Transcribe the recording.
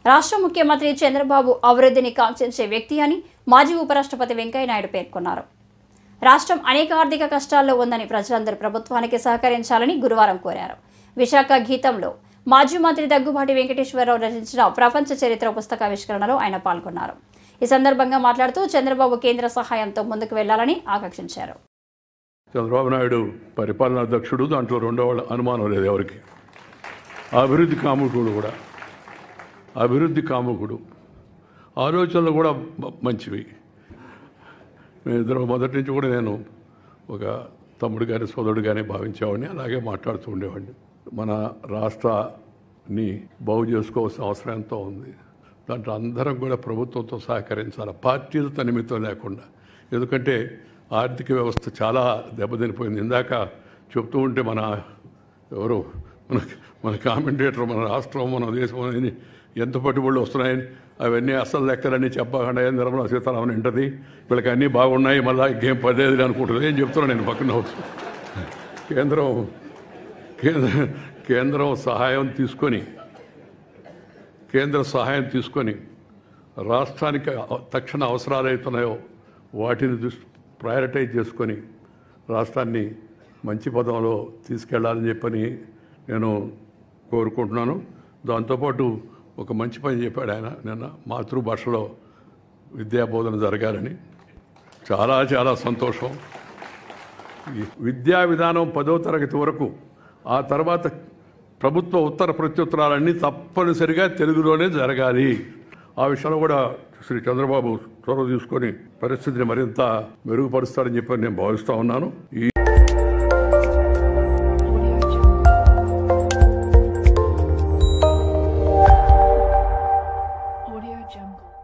రాష్ట్ర ముఖ్యమంత్రి చంద్రబాబు అభివృద్ధిని కాంక్షించే వ్యక్తి అని మాజీ ఉపరాష్ట్రపతి వెంకయ్య నాయుడు పేర్కొన్నారు. రాష్ట్రం అనేక ఆర్థిక కష్టాల్లో ఉందని ప్రజలందరూ ప్రభుత్వానికి సహకరించాలని గురువారం కోరారు. విశాఖ గీతంలో మాజీ మంత్రి దగ్గుబాటి వెంకటేశ్వరరావు రచించిన ప్రపంచ చరిత్ర పుస్తకావిష్కరణలో ఆయన పాల్గొన్నారు. ఈ సందర్భంగా మాట్లాడుతూ చంద్రబాబు కేంద్ర సహాయంతో ముందుకు వెళ్లాలని ఆకాంక్షించారు. చంద్రబాబు నాయుడు పరిపాలనా దక్షుడు, దాంట్లో రెండవ అనుమానం లేదు ఎవరికి. అభివృద్ధి కాముకుడు, ఆలోచనలు కూడా మంచివి. ఇద్దరు మొదటి నుంచి కూడా నేను ఒక తమ్ముడు కానీ సోదరుడు కానీ భావించేవాడిని, అలాగే మాట్లాడుతూ ఉండేవాడిని. మన రాష్ట్రాన్ని బాగు చేసుకోవాల్సిన అవసరం ఎంతో ఉంది. దాంట్లో అందరం కూడా ప్రభుత్వంతో సహకరించాలి, పార్టీలతో నిమిత్తం లేకుండా. ఎందుకంటే ఆర్థిక వ్యవస్థ చాలా దెబ్బతినిపోయింది. ఇందాక చెప్తూ ఉంటే మన కామెంటేటర్ మన రాష్ట్రం మన దేశం అనేది ఎంత పట్టుబడులు వస్తున్నాయని అవన్నీ అసలు లెక్కలన్నీ చెప్పకుండా నిర్మలా సీతారామన్ వింటది, వీళ్ళకి అన్నీ బాగున్నాయి మళ్ళీ ఇంకేం పదేది అనుకుంటుంది. ఏం చెప్తున్నా నేను పక్కన కేంద్రం సహాయం తీసుకొని రాష్ట్రానికి తక్షణ అవసరాలు అవుతున్నాయో వాటిని ప్రయారిటైజ్ చేసుకొని రాష్ట్రాన్ని మంచి పదంలో తీసుకెళ్లాలని చెప్పని నేను కోరుకుంటున్నాను. దాంతోపాటు ఒక మంచి పని చెప్పాడు ఆయన నిన్న, మాతృభాషలో విద్యాబోధన జరగాలని. చాలా చాలా సంతోషం. విద్యా విధానం 10వ తరగతి వరకు, ఆ తర్వాత ప్రభుత్వ ఉత్తర ప్రత్యుత్తరాలన్నీ తప్పనిసరిగా తెలుగులోనే జరగాలి. ఆ విషయంలో కూడా శ్రీ చంద్రబాబు చొరవ తీసుకొని పరిస్థితిని మరింత మెరుగుపరుస్తాడని చెప్పి నేను భావిస్తూ ఉన్నాను. Audio Jungle.